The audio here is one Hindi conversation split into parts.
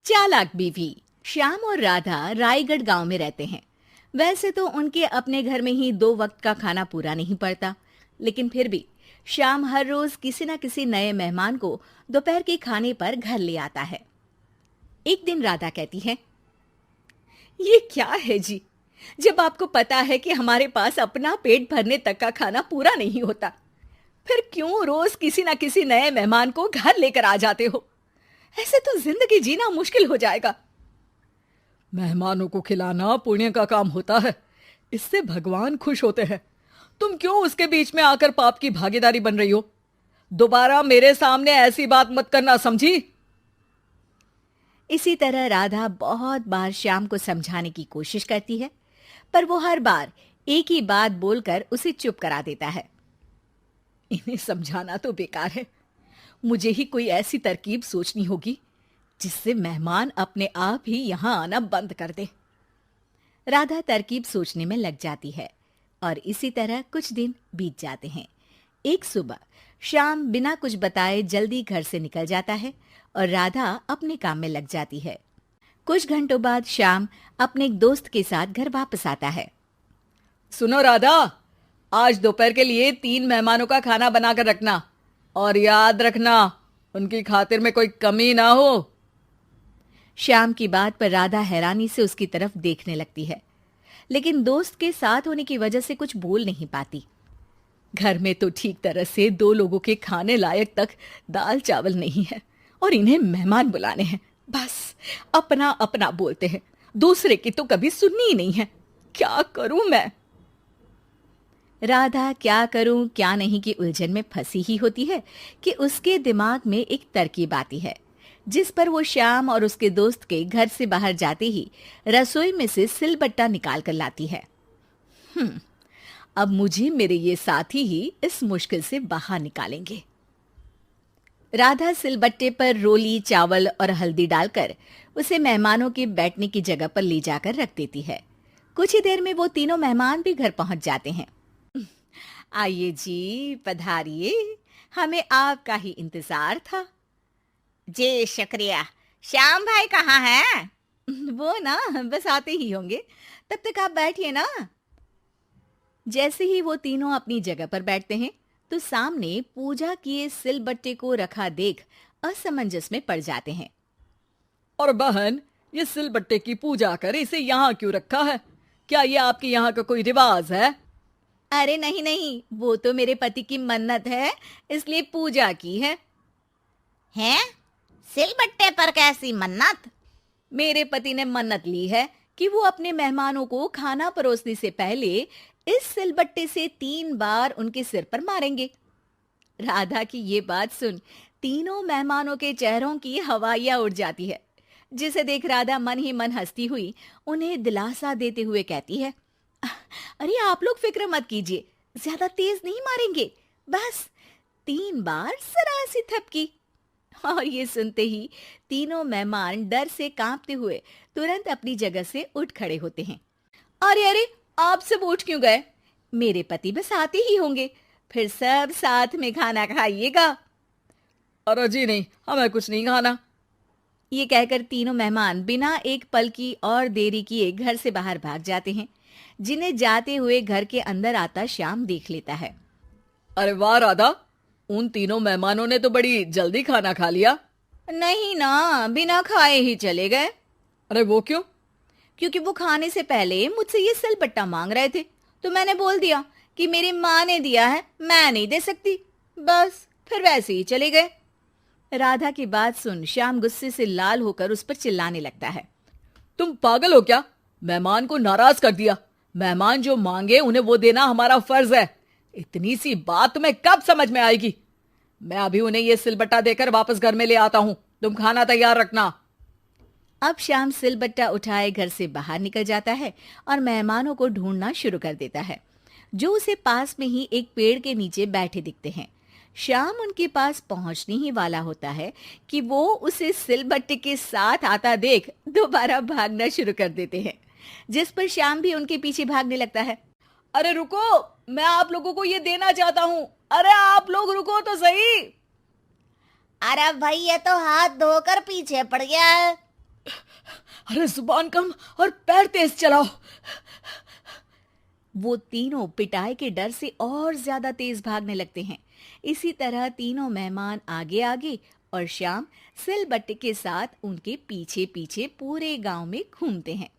चालाक बीवी। श्याम और राधा रायगढ़ गांव में रहते हैं। वैसे तो उनके अपने घर में ही 2 वक्त का खाना पूरा नहीं पड़ता, लेकिन फिर भी श्याम हर रोज किसी न किसी नए मेहमान को दोपहर के खाने पर घर ले आता है। एक दिन राधा कहती है, ये क्या है जी, जब आपको पता है कि हमारे पास अपना पेट भरने तक का खाना पूरा नहीं होता, फिर क्यों रोज किसी न किसी नए मेहमान को घर लेकर आ जाते हो? ऐसे तो जिंदगी जीना मुश्किल हो जाएगा। मेहमानों को खिलाना पुण्य का काम होता है, इससे भगवान खुश होते हैं। तुम क्यों उसके बीच में आकर पाप की भागीदारी बन रही हो? दोबारा मेरे सामने ऐसी बात मत करना, समझी? इसी तरह राधा बहुत बार श्याम को समझाने की कोशिश करती है, पर वो हर बार एक ही बात बोलकर उसे चुप करा देता है। इन्हें समझाना तो बेकार है। मुझे ही कोई ऐसी तरकीब सोचनी होगी जिससे मेहमान अपने आप ही यहां आना बंद कर दे। राधा तरकीब सोचने में लग जाती है और इसी तरह कुछ दिन बीत जाते हैं। एक सुबह श्याम बिना कुछ बताए जल्दी घर से निकल जाता है और राधा अपने काम में लग जाती है। कुछ घंटों बाद श्याम अपने एक दोस्त के साथ घर वापस आता है। सुनो राधा, आज दोपहर के लिए 3 मेहमानों का खाना बनाकर रखना, और याद रखना उनकी खातिर में कोई कमी ना हो। श्याम की बात पर राधा हैरानी से उसकी तरफ देखने लगती है, लेकिन दोस्त के साथ होने की वजह से कुछ बोल नहीं पाती। घर में तो ठीक तरह से 2 लोगों के खाने लायक तक दाल चावल नहीं है, और इन्हें मेहमान बुलाने हैं। बस अपना अपना बोलते हैं, दूसरे की तो कभी सुननी ही नहीं है। क्या करूं मैं? राधा क्या करूं क्या नहीं की उलझन में फंसी ही होती है कि उसके दिमाग में एक तरकीब आती है, जिस पर वो श्याम और उसके दोस्त के घर से बाहर जाते ही रसोई में से सिलबट्टा निकाल कर लाती है। अब मुझे मेरे ये साथी ही इस मुश्किल से बाहर निकालेंगे। राधा सिलबट्टे पर रोली, चावल और हल्दी डालकर उसे मेहमानों के बैठने की जगह पर ले जाकर रख देती है। कुछ ही देर में वो तीनों मेहमान भी घर पहुंच जाते हैं। आइए जी, पधारिए, हमें आपका ही इंतजार था। जी शुक्रिया। श्याम भाई कहाँ हैं? वो ना बस आते ही होंगे, तब तक आप बैठिए ना। जैसे ही वो तीनों अपनी जगह पर बैठते हैं तो सामने पूजा किए सिलबट्टे को रखा देख असमंजस में पड़ जाते हैं। और बहन, ये सिलबट्टे की पूजा कर इसे यहाँ क्यों रखा है? क्या ये आपके यहाँ का कोई रिवाज है? अरे नहीं नहीं, वो तो मेरे पति की मन्नत है, इसलिए पूजा की है। हैं? सिलबट्टे पर कैसी मन्नत? मेरे पति ने मन्नत ली है कि वो अपने मेहमानों को खाना परोसने से पहले इस सिलबट्टे से 3 बार उनके सिर पर मारेंगे। राधा की ये बात सुन तीनों मेहमानों के चेहरों की हवाइयां उड़ जाती है, जिसे देख राधा मन ही मन हंसती हुई उन्हें दिलासा देते हुए कहती है, अरे आप लोग फिक्र मत कीजिए, ज्यादा तेज नहीं मारेंगे, बस 3 बार जरा सी थपकी। और ये सुनते ही तीनों मेहमान डर से कांपते हुए तुरंत अपनी जगह से उठ खड़े होते हैं। अरे अरे, आप सब उठ क्यों गए? मेरे पति बस आते ही होंगे, फिर सब साथ में खाना खाइएगा। अरे जी नहीं, हमें कुछ नहीं खाना। ये कहकर तीनों मेहमान बिना एक पल की और देरी किए घर से बाहर भाग जाते हैं, जिन्हें जाते हुए घर के अंदर आता श्याम देख लेता है। अरे वाह राधा, उन तीनों मेहमानों ने तो बड़ी जल्दी खाना खा लिया। नहीं ना, बिना खाए ही चले गए। अरे वो क्यों? क्योंकि वो खाने से पहले मुझसे ये सिलबट्टा मांग रहे थे, तो मैंने बोल दिया कि मेरी माँ ने दिया है, मैं नहीं दे सकती। बस फिर वैसे ही चले गए। राधा की बात सुन श्याम गुस्से से लाल होकर उस पर चिल्लाने लगता है। तुम पागल हो क्या? मेहमान को नाराज कर दिया। मेहमान जो मांगे उन्हें वो देना हमारा फर्ज है। इतनी सी बात तुम्हें कब समझ में आएगी? मैं अभी उन्हें ये सिलबट्टा देकर वापस घर में ले आता हूं, तुम खाना तैयार रखना। अब श्याम सिलबट्टा उठाए घर से बाहर निकल जाता है और मेहमानों को ढूंढना शुरू कर देता है, जो उसे पास में ही एक पेड़ के नीचे बैठे दिखते हैं। श्याम उनके पास पहुंचने ही वाला होता है कि वो उसे सिलबट्टे के साथ आता देख दोबारा भागना शुरू कर देते हैं, जिस पर श्याम भी उनके पीछे भागने लगता है। अरे रुको, मैं आप लोगों को ये देना चाहता हूं। अरे आप लोग रुको तो सही। अरे भाई, ये तो हाथ धोकर पीछे पड़ गया है। अरे जुबान कम और पैर तेज चलाओ। वो तीनों पिटाई के डर से और ज्यादा तेज भागने लगते हैं। इसी तरह तीनों मेहमान आगे आगे और श्याम सिलबट्टे के साथ उनके पीछे पीछे पूरे गांव में घूमते हैं,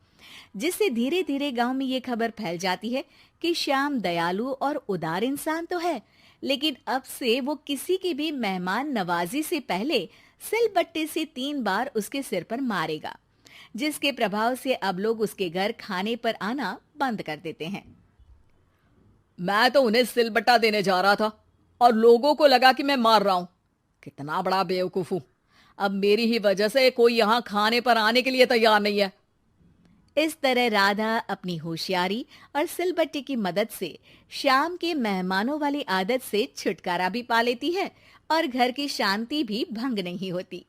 जिससे धीरे धीरे गांव में ये खबर फैल जाती है कि श्याम दयालु और उदार इंसान तो है, लेकिन अब से वो किसी की भी मेहमान नवाजी से पहले सिलबट्टे से 3 बार उसके सिर पर मारेगा, जिसके प्रभाव से अब लोग उसके घर खाने पर आना बंद कर देते हैं। मैं तो उन्हें सिलबट्टा देने जा रहा था और लोगों को लगा कि मैं मार रहा हूं। कितना बड़ा बेवकूफ हूं। अब मेरी ही वजह से कोई यहां खाने पर आने के लिए तैयार नहीं है। इस तरह राधा अपनी होशियारी और सिलबट्टे की मदद से श्याम के मेहमानों वाली आदत से छुटकारा भी पा लेती है और घर की शांति भी भंग नहीं होती।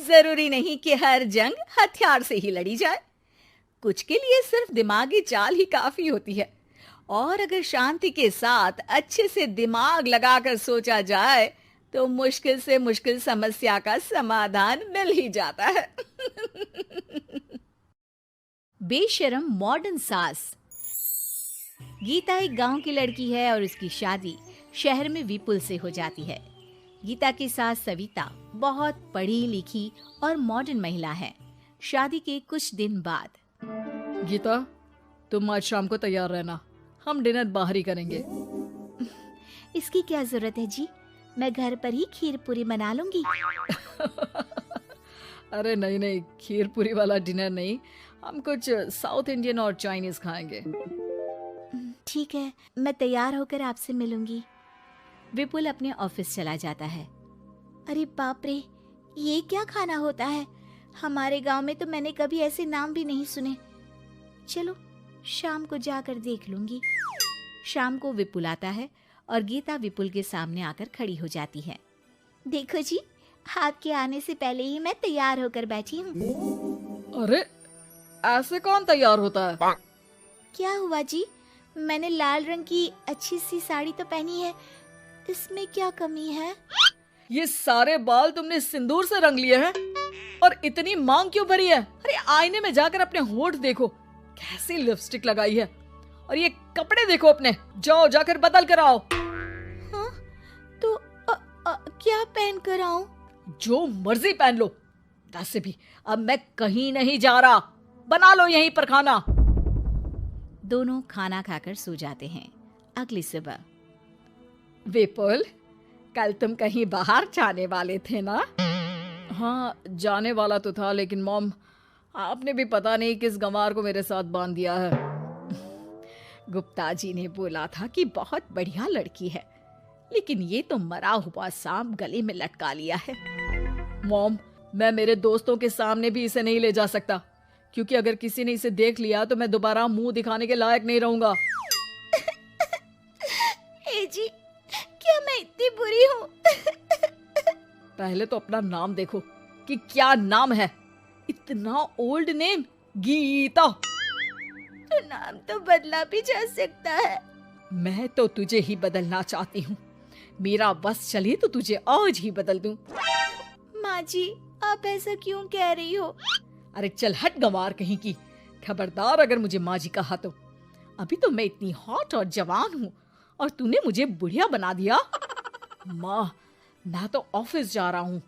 जरूरी नहीं कि हर जंग हथियार से ही लड़ी जाए। कुछ के लिए सिर्फ दिमागी चाल ही काफी होती है, और अगर शांति के साथ अच्छे से दिमाग लगाकर सोचा जाए तो मुश्किल से मुश्किल समस्या का समाधान मिल ही जाता है। बेशरम मॉडर्न सास। गीता एक गांव की लड़की है और उसकी शादी शहर में विपुल से हो जाती है। गीता की सास सविता बहुत पढ़ी लिखी और मॉडर्न महिला है। शादी के कुछ दिन बाद गीता, तुम आज शाम को तैयार रहना, हम डिनर बाहर ही करेंगे। इसकी क्या जरूरत है जी, मैं घर पर ही खीर पूरी बना लूंगी। अरे नहीं नहीं, खीर पूरी वाला डिनर नहीं, हम कुछ साउथ इंडियन और चाइनीज खाएंगे। ठीक है, मैं तैयार होकर आपसे मिलूंगी। विपुल अपने ऑफिस चला जाता है। अरे बाप रे, ये क्या खाना होता है? हमारे गांव में तो मैंने कभी ऐसे नाम भी नहीं सुने। चलो शाम को जाकर देख लूंगी। शाम को विपुल आता है और गीता विपुल के सामने आकर खड़ी हो जाती है। देखो जी, आपके आने से पहले ही मैं तैयार होकर बैठी हूँ। अरे ऐसे कौन तैयार होता है? क्या हुआ जी? मैंने लाल रंग की अच्छी सी साड़ी तो पहनी है, इसमें क्या कमी है? ये सारे बाल तुमने सिंदूर से रंग लिए हैं और इतनी मांग क्यों भरी है? अरे आईने में जाकर अपने होंठ देखो, कैसी लिपस्टिक लगाई है, और ये कपड़े देखो अपने, जाओ जाकर बदल कर आओ। हाँ? तो क्या पहन कर आऊं? जो मर्जी पहन लो। वैसे भी अब मैं कहीं नहीं जा रहा, बना लो यहीं पर खाना। दोनों खाना खाकर सो जाते हैं। अगली सुबह विपुल, कल तुम कहीं बाहर जाने वाले थे ना? हाँ, जाने वाला तो था, लेकिन मॉम आपने भी पता नहीं किस गंवार को मेरे साथ बांध दिया है। गुप्ता जी ने बोला था कि बहुत बढ़िया लड़की है, लेकिन ये तो मरा हुआ सांप गले में लटका लिया है। मॉम, मैं मेरे दोस्तों के सामने भी इसे नहीं ले जा सकता, क्योंकि अगर किसी ने इसे देख लिया तो मैं दोबारा मुंह दिखाने के लायक नहीं रहूंगा। ए जी, क्या मैं इतनी बुरी हूँ? पहले तो अपना नाम देखो कि क्या नाम है। इतना ओल्ड नेम, गीता। तो नाम तो बदला भी जा सकता है। मैं तो तुझे ही बदलना चाहती हूँ। मेरा बस चले तो तुझे आज ही बदल दूं। माँ जी, आप ऐसा क्यों कह रही हो? अरे चल हट गंवार कहीं की। खबरदार अगर मुझे माँ जी कहा तो। अभी तो मैं इतनी हॉट और जवान हूँ और तूने मुझे बुढ़िया बना दिया। माँ, मैं तो ऑफिस जा रहा हूँ,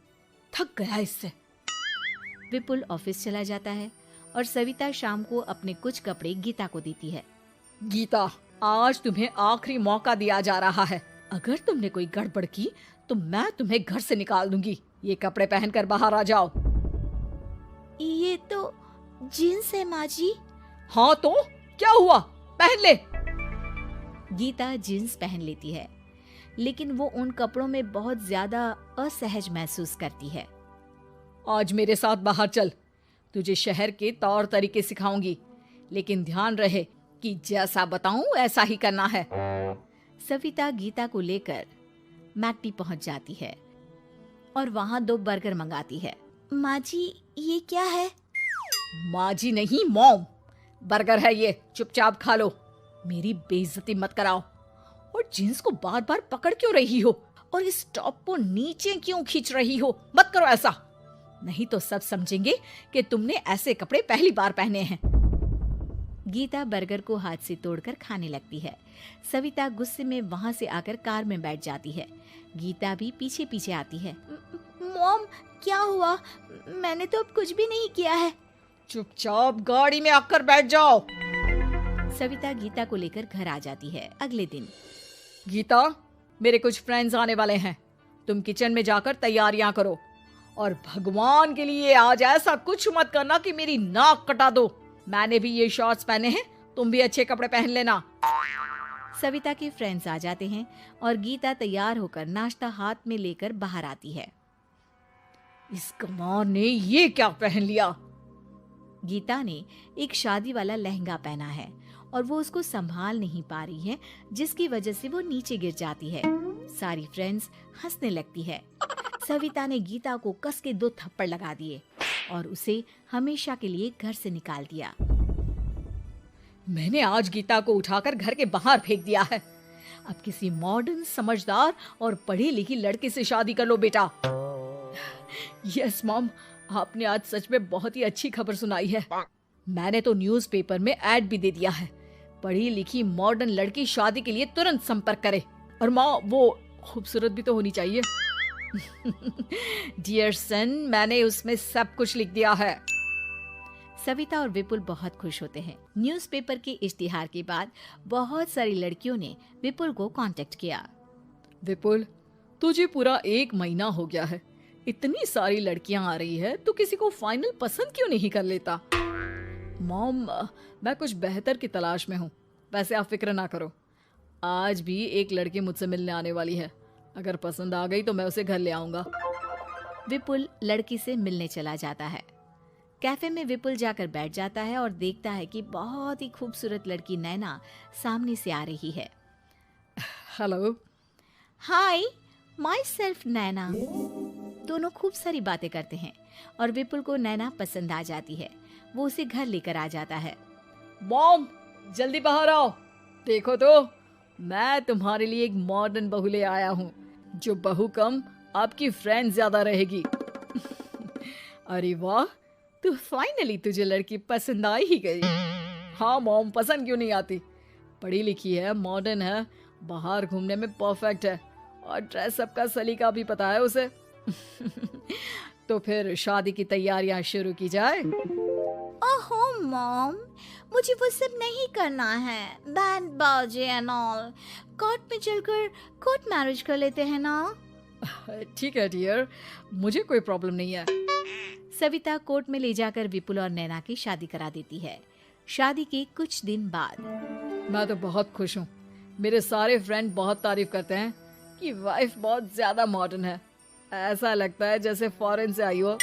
थक गया इससे। विपुल ऑफिस चला जाता है और सविता शाम को अपने कुछ कपड़े गीता को देती है। गीता, आज तुम्हें आखिरी मौका दिया जा रहा है। अगर तुमने कोई गड़बड़ की तो मैं तुम्हें घर से निकाल दूंगी। ये कपड़े पहनकर बाहर आ जाओ। ये तो जीन्स है माँ जी। हाँ तो क्या हुआ, पहन ले। गीता जीन्स पहन लेती है, लेकिन वो उन कपड़ों में बहुत ज्यादा असहज महसूस करती है। आज मेरे साथ बाहर चल, तुझे शहर के तौर तरीके सिखाऊंगी, लेकिन ध्यान रहे कि जैसा बताऊं ऐसा ही करना है। सविता गीता को लेकर मैकडी पहुंच जाती है और वहां 2 बर्गर मंगाती है। माँ जी, ये क्या है? माँ जी नहीं मॉम, बर्गर है ये, चुपचाप खा लो। मेरी बेइज्जती मत कराओ। और जींस को बार बार पकड़ क्यों रही हो और इस टॉप को नीचे क्यों खींच रही हो? मत करो ऐसा। नहीं तो सब समझेंगे कि तुमने ऐसे कपड़े पहली बार पहने हैं। गीता बर्गर को हाथ से तोड़कर खाने लगती है। सविता गुस्से में वहां से आकर कार में बैठ जाती है। गीता भी पीछे पीछे आती है। मॉम, क्या हुआ? मैंने तो अब कुछ भी नहीं किया है। चुपचाप गाड़ी में आकर बैठ जाओ। सविता गीता को लेकर घर आ जाती है। अगले दिन, गीता, मेरे कुछ फ्रेंड्स आने वाले हैं, तुम किचन में जाकर तैयारियां करो, और भगवान के लिए आज ऐसा कुछ मत करना कि मेरी नाक कटा दो। मैंने भी ये शॉर्ट्स पहने हैं, तुम भी अच्छे कपड़े पहन लेना। सविता के फ्रेंड्स आ जाते हैं और गीता तैयार होकर नाश्ता हाथ में लेकर बाहर आती है। इस कमार ने ये क्या पहन लिया? गीता ने एक शादी वाला लहंगा पहना है और वो उसको संभाल नहीं पा रही है, जिसकी वजह से वो नीचे गिर जाती है। सारी फ्रेंड्स हंसने लगती है। सविता ने गीता को कस के 2 थप्पड़ लगा दिए और उसे हमेशा के लिए घर से निकाल दिया। मैंने आज गीता को उठाकर घर के बाहर फेंक दिया है। अब किसी मॉडर्न, समझदार और पढ़ी लिखी लड़के से शादी कर लो बेटा। यस मॉम, आपने आज सच में बहुत ही अच्छी खबर सुनाई है। मैंने तो न्यूज़पेपर में ऐड भी दे दिया है, पढ़ी लिखी मॉडर्न लड़की शादी के लिए तुरंत संपर्क करे। और माँ, वो खूबसूरत भी तो होनी चाहिए। डियर सन, मैंने उसमें सब कुछ लिख दिया है। सविता और विपुल बहुत खुश होते हैं। न्यूज़पेपर के इश्तिहार के बाद बहुत सारी लड़कियों ने विपुल को कांटेक्ट किया। विपुल, तुझे पूरा 1 महीना हो गया है, इतनी सारी लड़कियां आ रही है, तो किसी को फाइनल पसंद क्यों नहीं कर लेता? मॉम, मैं कुछ बेहतर की तलाश में हूँ। वैसे आप फिक्र ना करो, आज भी एक लड़की मुझसे मिलने आने वाली है। अगर पसंद आ गई तो मैं उसे घर ले आऊंगा। विपुल लड़की से मिलने चला जाता है। कैफे में विपुल जाकर बैठ जाता है और देखता है कि बहुत ही खूबसूरत लड़की नैना सामने से आ रही है। हेलो। हाय, माई सेल्फ नैना। दोनों खूब सारी बातें करते हैं और विपुल को नैना पसंद आ जाती है। वो उसे घर लेकर आ जाता है। मॉम, जल्दी बाहर आओ। देखो तो, मैं तुम्हारे लिए एक मॉडर्न बहू ले आया हूँ, जो बहू कम आपकी फ्रेंड ज्यादा रहेगी। अरे वाह, तो फाइनली तुझे लड़की पसंद आ ही गई। हाँ मॉम, पसंद क्यों नहीं आती? पढ़ी लिखी है, मॉडर्न है, बाहर घूमने में परफेक्ट है, और ड्रेसअप का सलीका भी पता है उसे। तो फिर शादी की तैयारियां शुरू की जाए। ओहो मॉम, मुझे वो सब नहीं करना है। बैंड बाजे एंड ऑल। कोर्ट में चलकर कोर्ट मैरिज कर लेते हैं ना। ठीक है डियर, मुझे कोई प्रॉब्लम नहीं है। सविता कोर्ट में ले जाकर विपुल और नैना की शादी करा देती है। शादी के कुछ दिन बाद, मैं तो बहुत खुश हूँ। मेरे सारे फ्रेंड बहुत तारीफ करते हैं कि वाइफ बहुत ज्यादा मॉडर्न है। ऐसा लगता है जैसे फॉरेन से आई हो।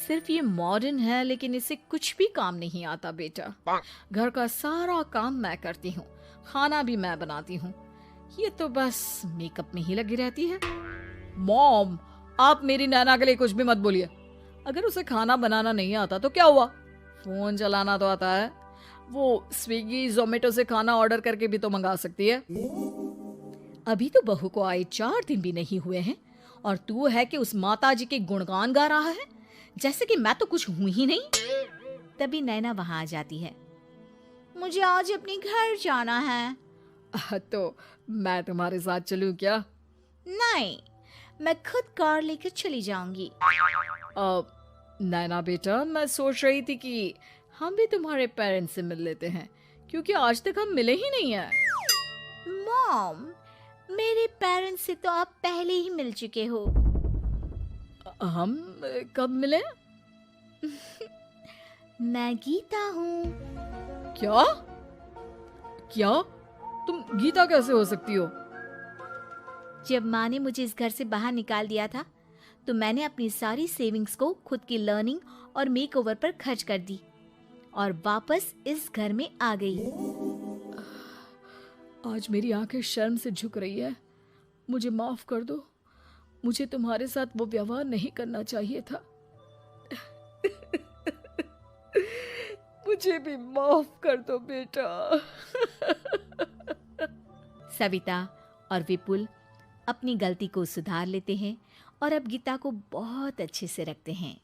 सिर्फ ये मॉडर्न है, लेकिन इसे कुछ भी काम नहीं आता बेटा। घर का सारा काम मैं करती हूँ, खाना भी मैं बनाती हूँ। ये तो बस मेकअप में ही लगी रहती है। मॉम, आप मेरी नैना के लिए कुछ भी मत बोलिए। अगर उसे खाना बनाना नहीं आता तो क्या हुआ, फोन चलाना तो आता है। वो स्विगी, जोमेटो से खाना ऑर्डर करके भी तो मंगा सकती है। अभी तो बहू को आए 4 दिन भी नहीं हुए हैं और तू है कि उस माता जी के गुणगान गा रहा है, जैसे कि मैं तो कुछ हूं ही नहीं। तभी नैना वहां आ जाती है। मुझे आज अपने घर जाना है। तो मैं तुम्हारे साथ चलूं क्या? नहीं, मैं खुद कार लेकर चली जाऊंगी। नैना बेटा, मैं सोच रही थी कि हम भी तुम्हारे पेरेंट्स से मिल लेते हैं, क्योंकि आज तक हम मिले ही नहीं हैं। मॉम, मेरे पेरेंट्स से तो आप पहले ही मिल चुके हो। हम कब मिले? मैं गीता हूँ। क्या? क्या? तुम गीता कैसे हो सकती हो? जब माँ ने मुझे इस घर से बाहर निकाल दिया था, तो मैंने अपनी सारी सेविंग्स को खुद की लर्निंग और मेकओवर पर खर्च कर दी और वापस इस घर में आ गई। आज मेरी आंखें शर्म से झुक रही है। मुझे माफ कर दो। मुझे तुम्हारे साथ वो व्यवहार नहीं करना चाहिए था। मुझे भी माफ कर दो बेटा। सविता और विपुल अपनी गलती को सुधार लेते हैं और अब गीता को बहुत अच्छे से रखते हैं।